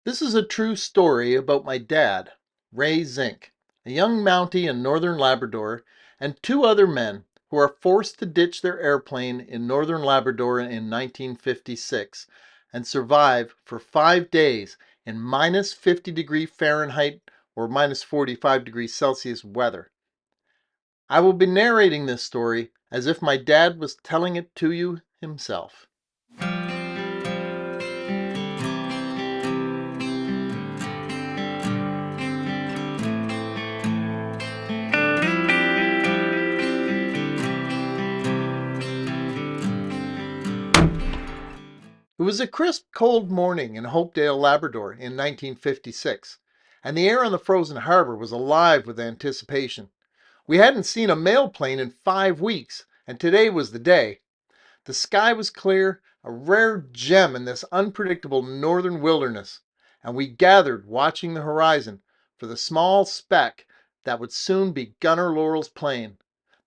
This is a true story about my dad, Ray Zinck, a young Mountie in Northern Labrador, and two other men who are forced to ditch their airplane in Northern Labrador in 1956 and survive for 5 days in minus 50 Fahrenheit or minus 45 degrees Celsius weather. I will be narrating this story as if my dad was telling it to you himself. It was a crisp, cold morning in Hopedale, Labrador in 1956, and the air on the frozen harbor was alive with anticipation. We hadn't seen a mail plane in 5 weeks, and today was the day. The sky was clear, a rare gem in this unpredictable northern wilderness, and we gathered watching the horizon for the small speck that would soon be Gunner Laurel's plane.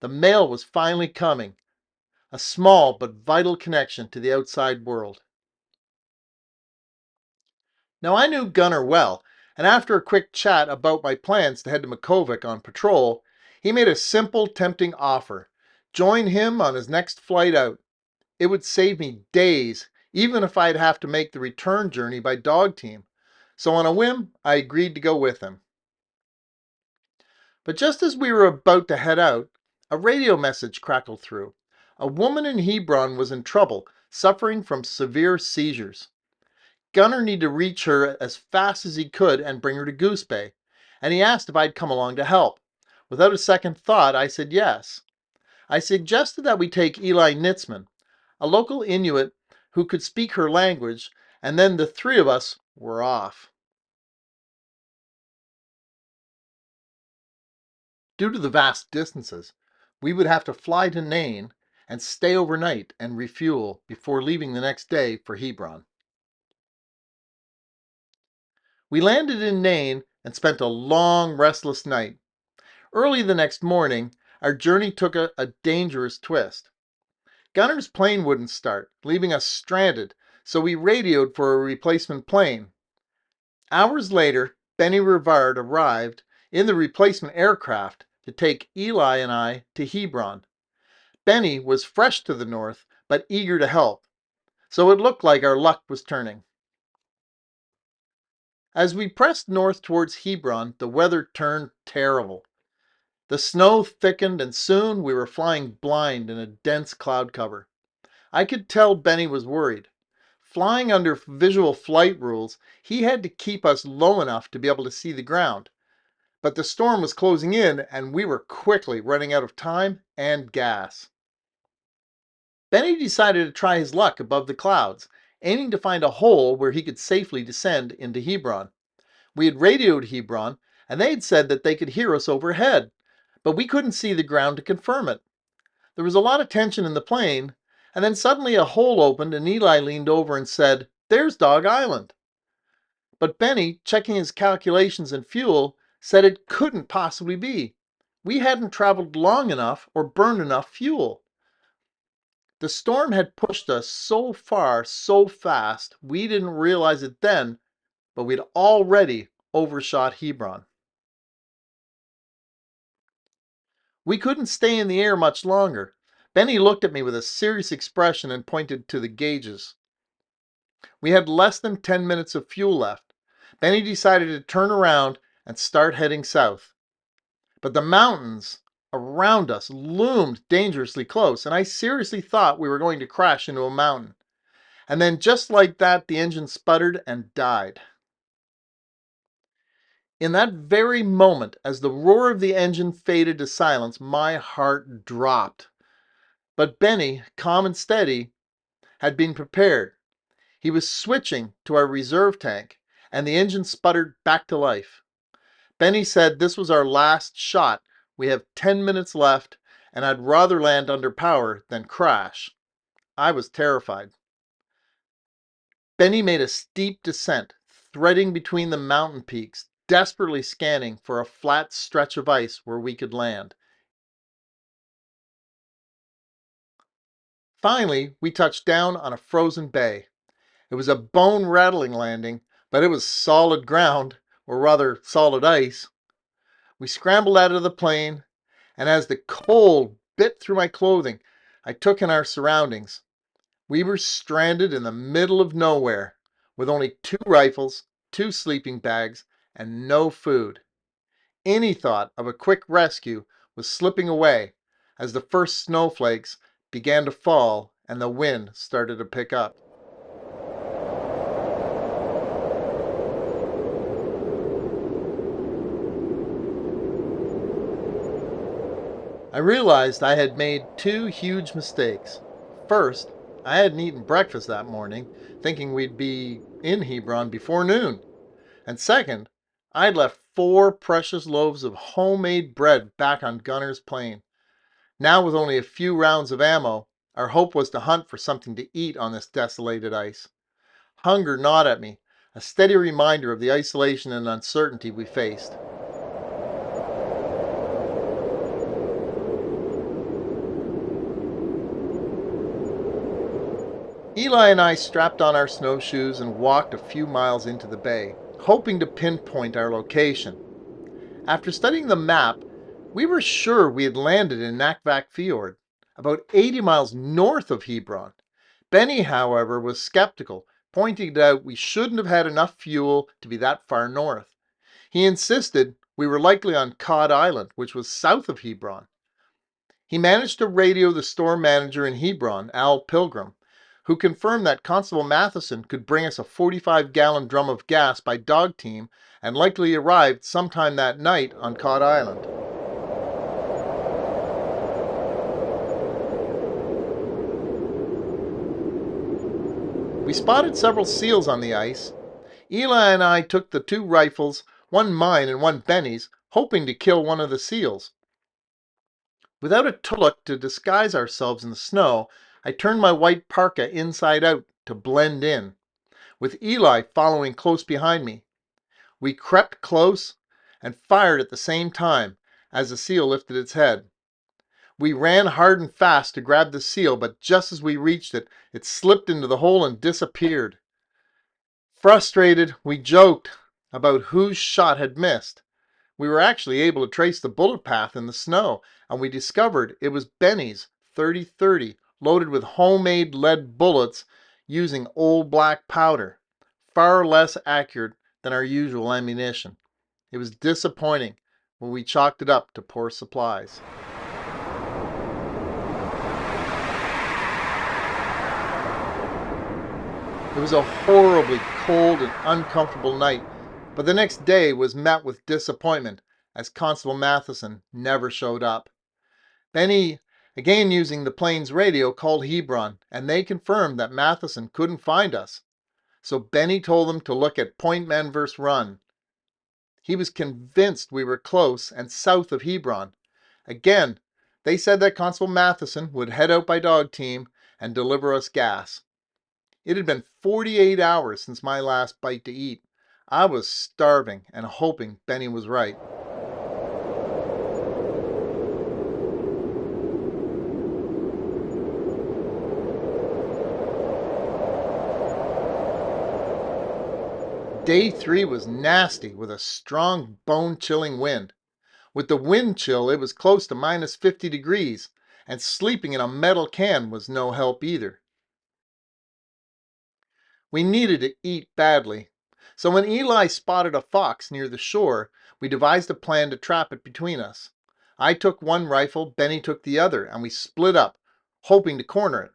The mail was finally coming, a small but vital connection to the outside world. Now I knew Gunner well, and after a quick chat about my plans to head to Makovic on patrol, he made a simple, tempting offer. Join him on his next flight out. It would save me days, even if I'd have to make the return journey by dog team. So on a whim, I agreed to go with him. But just as we were about to head out, a radio message crackled through. A woman in Hebron was in trouble, suffering from severe seizures. Gunner needed to reach her as fast as he could and bring her to Goose Bay, and he asked if I'd come along to help. Without a second thought, I said yes. I suggested that we take Eli Nitzman, a local Inuit who could speak her language, and then the three of us were off. Due to the vast distances, we would have to fly to Nain and stay overnight and refuel before leaving the next day for Hebron. We landed in Nain and spent a long, restless night. Early the next morning, our journey took a dangerous twist. Gunner's plane wouldn't start, leaving us stranded, so we radioed for a replacement plane. Hours later, Benny Rivard arrived in the replacement aircraft to take Eli and I to Hebron. Benny was fresh to the north, but eager to help, so it looked like our luck was turning. As we pressed north towards Hebron, the weather turned terrible. The snow thickened, and soon we were flying blind in a dense cloud cover. I could tell Benny was worried. Flying under visual flight rules, he had to keep us low enough to be able to see the ground. But the storm was closing in, and we were quickly running out of time and gas. Benny decided to try his luck above the clouds, aiming to find a hole where he could safely descend into Hebron. We had radioed Hebron, and they had said that they could hear us overhead, but we couldn't see the ground to confirm it. There was a lot of tension in the plane, and then suddenly a hole opened and Eli leaned over and said, "There's Dog Island." But Benny, checking his calculations and fuel, said it couldn't possibly be. We hadn't traveled long enough or burned enough fuel. The storm had pushed us so far so fast we didn't realize it then, but we'd already overshot Hebron. We couldn't stay in the air much longer. Benny looked at me with a serious expression and pointed to the gauges. We had less than 10 minutes of fuel left. Benny decided to turn around and start heading south. But the mountains around us loomed dangerously close, and I seriously thought we were going to crash into a mountain. And then just like that, the engine sputtered and died. In that very moment, as the roar of the engine faded to silence, my heart dropped. But Benny, calm and steady, had been prepared. He was switching to our reserve tank, and the engine sputtered back to life. Benny said this was our last shot. We have 10 minutes left, and I'd rather land under power than crash. I was terrified. Benny made a steep descent, threading between the mountain peaks, desperately scanning for a flat stretch of ice where we could land. Finally, we touched down on a frozen bay. It was a bone-rattling landing, but it was solid ground, or rather solid ice. We scrambled out of the plane, and as the cold bit through my clothing, I took in our surroundings. We were stranded in the middle of nowhere with only 2 rifles, 2 sleeping bags, and no food. Any thought of a quick rescue was slipping away as the first snowflakes began to fall and the wind started to pick up. I realized I had made 2 huge mistakes. First, I hadn't eaten breakfast that morning, thinking we'd be in Hebron before noon. And second, I'd left 4 precious loaves of homemade bread back on Gunner's Plain. Now, with only a few rounds of ammo, our hope was to hunt for something to eat on this desolated ice. Hunger gnawed at me, a steady reminder of the isolation and uncertainty we faced. Eli and I strapped on our snowshoes and walked a few miles into the bay, hoping to pinpoint our location. After studying the map, we were sure we had landed in Nakvak Fjord, about 80 miles north of Hebron. Benny, however, was skeptical, pointing out we shouldn't have had enough fuel to be that far north. He insisted we were likely on Cod Island, which was south of Hebron. He managed to radio the store manager in Hebron, Al Pilgrim, who confirmed that Constable Matheson could bring us a 45-gallon drum of gas by dog team and likely arrived sometime that night on Cod Island. We spotted several seals on the ice. Eli and I took the 2 rifles, one mine and one Benny's, hoping to kill one of the seals. Without a tullock to disguise ourselves in the snow, I turned my white parka inside out to blend in, with Eli following close behind me. We crept close and fired at the same time as the seal lifted its head. We ran hard and fast to grab the seal, but just as we reached it, it slipped into the hole and disappeared. Frustrated, we joked about whose shot had missed. We were actually able to trace the bullet path in the snow, and we discovered it was Benny's 30-30, loaded with homemade lead bullets using old black powder, far less accurate than our usual ammunition. It was disappointing when we chalked it up to poor supplies. It was a horribly cold and uncomfortable night, but the next day was met with disappointment as Constable Matheson never showed up. Benny, again using the plane's radio, called Hebron, and they confirmed that Matheson couldn't find us. So Benny told them to look at Point Manverse Run. He was convinced we were close and south of Hebron. Again, they said that Constable Matheson would head out by dog team and deliver us gas. It had been 48 hours since my last bite to eat. I was starving and hoping Benny was right. Day 3 was nasty with a strong bone-chilling wind. With the wind chill, it was close to minus 50 degrees, and sleeping in a metal can was no help either. We needed to eat badly, so when Eli spotted a fox near the shore, we devised a plan to trap it between us. I took 1 rifle, Benny took the other, and we split up, hoping to corner it.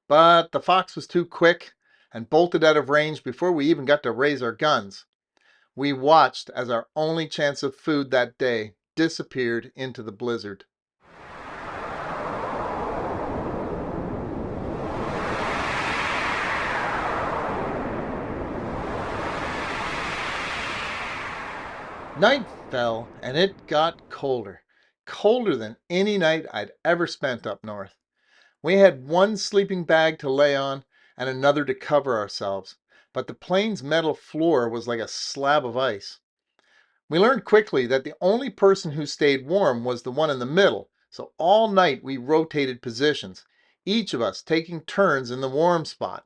But the fox was too quick and bolted out of range before we even got to raise our guns. We watched as our only chance of food that day disappeared into the blizzard. Night fell and it got colder. Colder than any night I'd ever spent up north. We had 1 sleeping bag to lay on and another to cover ourselves, but the plane's metal floor was like a slab of ice. We learned quickly that the only person who stayed warm was the one in the middle, so all night we rotated positions, each of us taking turns in the warm spot.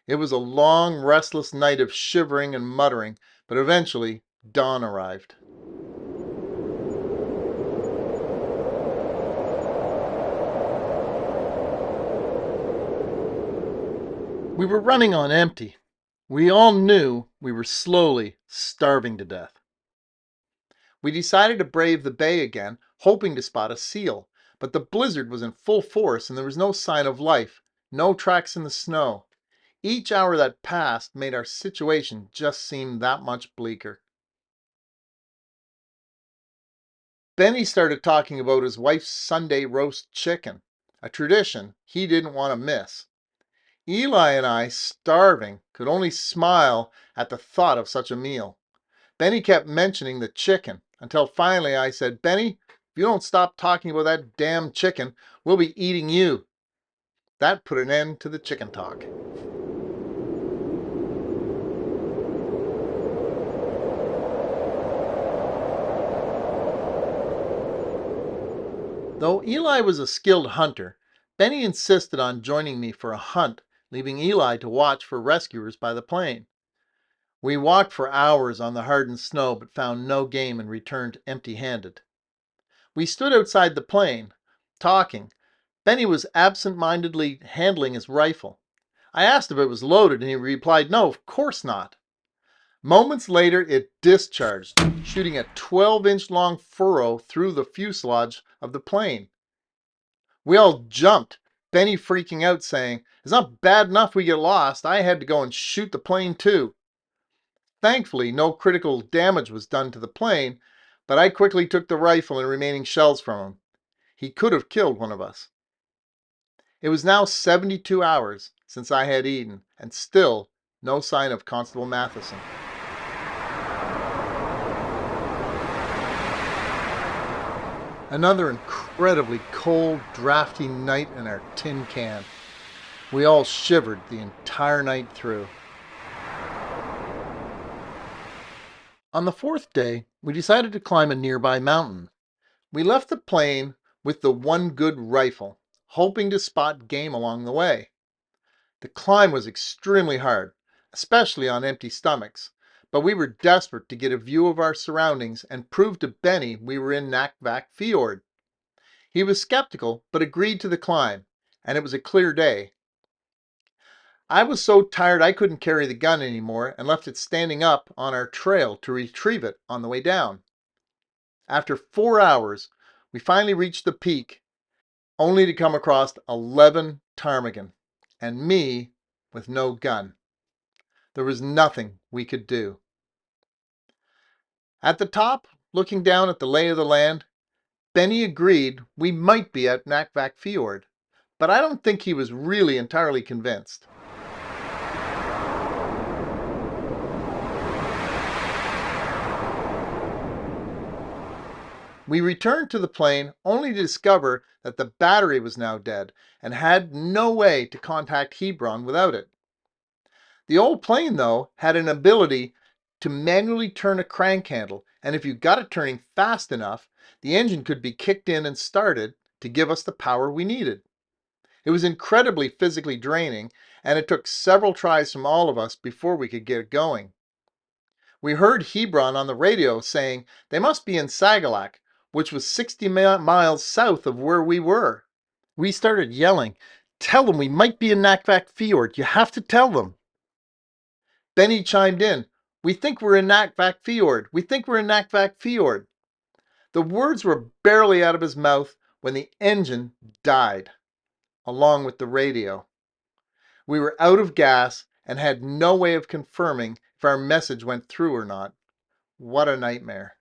It was a long, restless night of shivering and muttering, but eventually dawn arrived. We were running on empty. We all knew we were slowly starving to death. We decided to brave the bay again, hoping to spot a seal, but the blizzard was in full force and there was no sign of life, no tracks in the snow. Each hour that passed made our situation just seem that much bleaker. Benny started talking about his wife's Sunday roast chicken, a tradition he didn't want to miss. Eli and I, starving, could only smile at the thought of such a meal. Benny kept mentioning the chicken until finally I said, "Benny, if you don't stop talking about that damn chicken, we'll be eating you." That put an end to the chicken talk. Though Eli was a skilled hunter, Benny insisted on joining me for a hunt, leaving Eli to watch for rescuers by the plane. We walked for hours on the hardened snow but found no game and returned empty-handed. We stood outside the plane, talking. Benny was absent-mindedly handling his rifle. I asked if it was loaded and he replied, "No, of course not." Moments later, it discharged, shooting a 12-inch long furrow through the fuselage of the plane. We all jumped, Benny freaking out, saying, "It's not bad enough we get lost. I had to go and shoot the plane too." Thankfully, no critical damage was done to the plane, but I quickly took the rifle and remaining shells from him. He could have killed one of us. It was now 72 hours since I had eaten, and still no sign of Constable Matheson. Another incredibly cold, drafty night in our tin can. We all shivered the entire night through. On the fourth day, we decided to climb a nearby mountain. We left the plane with the one good rifle, hoping to spot game along the way. The climb was extremely hard, especially on empty stomachs, but we were desperate to get a view of our surroundings and prove to Benny we were in Nakvak Fjord. He was skeptical, but agreed to the climb, and it was a clear day. I was so tired I couldn't carry the gun anymore and left it standing up on our trail to retrieve it on the way down. After 4 hours, we finally reached the peak, only to come across 11 ptarmigan, and me with no gun. There was nothing we could do. At the top, looking down at the lay of the land, Benny agreed we might be at Nakvak Fjord, but I don't think he was really entirely convinced. We returned to the plane only to discover that the battery was now dead and had no way to contact Hebron without it. The old plane, though, had an ability to manually turn a crank handle, and if you got it turning fast enough, the engine could be kicked in and started to give us the power we needed. It was incredibly physically draining, and it took several tries from all of us before we could get it going. We heard Hebron on the radio saying they must be in Sagalak, which was 60 miles south of where we were. We started yelling, "Tell them we might be in Nakvak Fjord. You have to tell them." Benny chimed in, "We think we're in Nakvak Fjord. We think we're in Nakvak Fjord." The words were barely out of his mouth when the engine died, along with the radio. We were out of gas and had no way of confirming if our message went through or not. What a nightmare.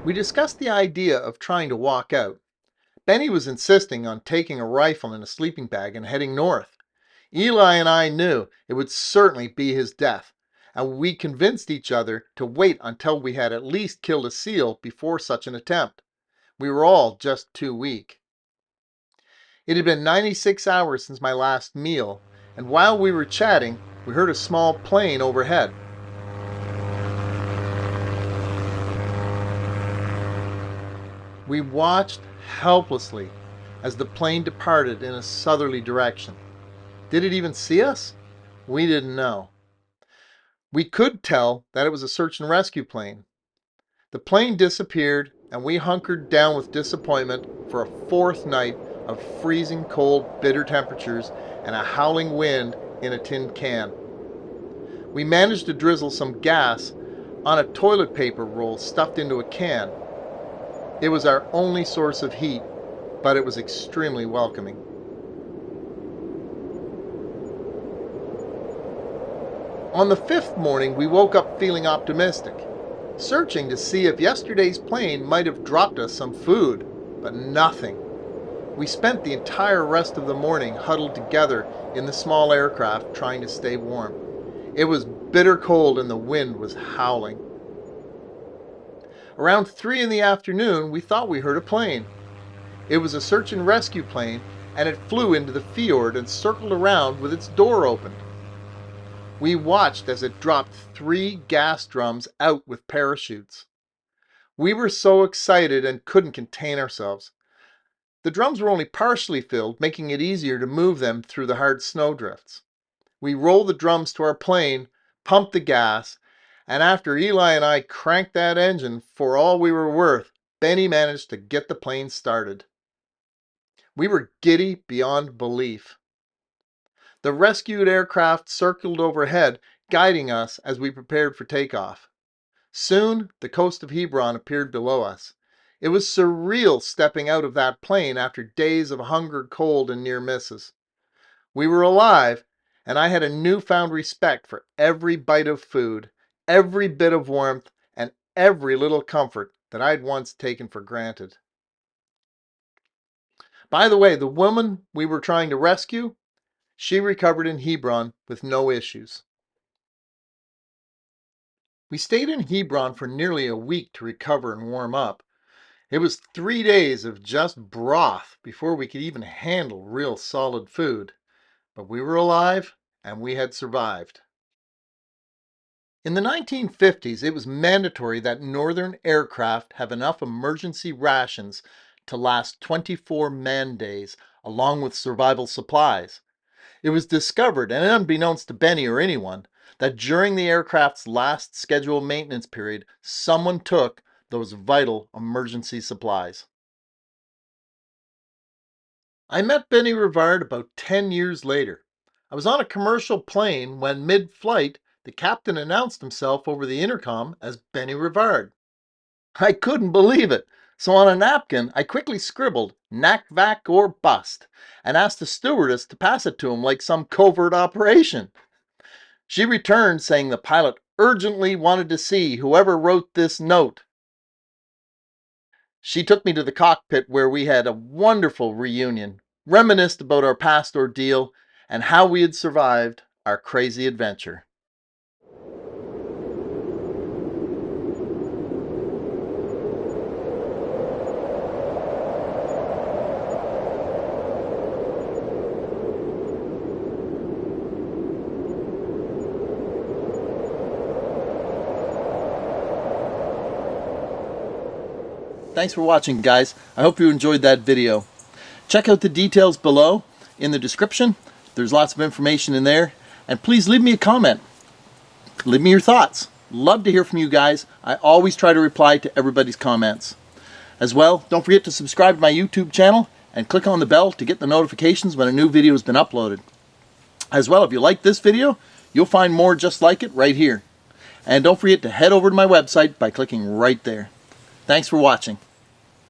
We discussed the idea of trying to walk out. Benny was insisting on taking a rifle and a sleeping bag and heading north. Eli and I knew it would certainly be his death, and we convinced each other to wait until we had at least killed a seal before such an attempt. We were all just too weak. It had been 96 hours since my last meal, and while we were chatting, we heard a small plane overhead. We watched helplessly as the plane departed in a southerly direction. Did it even see us? We didn't know. We could tell that it was a search and rescue plane. The plane disappeared, and we hunkered down with disappointment for a fourth night of freezing cold, bitter temperatures and a howling wind in a tin can. We managed to drizzle some gas on a toilet paper roll stuffed into a can. It was our only source of heat, but it was extremely welcoming. On the fifth morning, we woke up feeling optimistic, searching to see if yesterday's plane might have dropped us some food, but nothing. We spent the entire rest of the morning huddled together in the small aircraft trying to stay warm. It was bitter cold and the wind was howling. Around 3 in the afternoon, we thought we heard a plane. It was a search and rescue plane, and it flew into the fjord and circled around with its door open. We watched as it dropped 3 gas drums out with parachutes. We were so excited and couldn't contain ourselves. The drums were only partially filled, making it easier to move them through the hard snowdrifts. We rolled the drums to our plane, pumped the gas, and after Eli and I cranked that engine for all we were worth, Benny managed to get the plane started. We were giddy beyond belief. The rescued aircraft circled overhead, guiding us as we prepared for takeoff. Soon, the coast of Hebron appeared below us. It was surreal stepping out of that plane after days of hunger, cold, and near misses. We were alive, and I had a newfound respect for every bite of food, every bit of warmth, and every little comfort that I'd once taken for granted. By the way, the woman we were trying to rescue, she recovered in Hebron with no issues. We stayed in Hebron for nearly a week to recover and warm up. It was 3 days of just broth before we could even handle real solid food. But we were alive and we had survived. In the 1950s, it was mandatory that northern aircraft have enough emergency rations to last 24 man days, along with survival supplies. It was discovered, and unbeknownst to Benny or anyone, that during the aircraft's last scheduled maintenance period, someone took those vital emergency supplies. I met Benny Rivard about 10 years later. I was on a commercial plane when mid-flight, the captain announced himself over the intercom as Benny Rivard. I couldn't believe it, so on a napkin I quickly scribbled "Knack Vac or Bust" and asked the stewardess to pass it to him like some covert operation. She returned saying the pilot urgently wanted to see whoever wrote this note. She took me to the cockpit where we had a wonderful reunion, reminisced about our past ordeal and how we had survived our crazy adventure. Thanks for watching, guys. I hope you enjoyed that video. Check out the details below in the description. There's lots of information in there. And please leave me a comment. Leave me your thoughts. Love to hear from you guys. I always try to reply to everybody's comments. As well, don't forget to subscribe to my YouTube channel and click on the bell to get the notifications when a new video has been uploaded. As well, if you like this video, you'll find more just like it right here. And don't forget to head over to my website by clicking right there. Thanks for watching.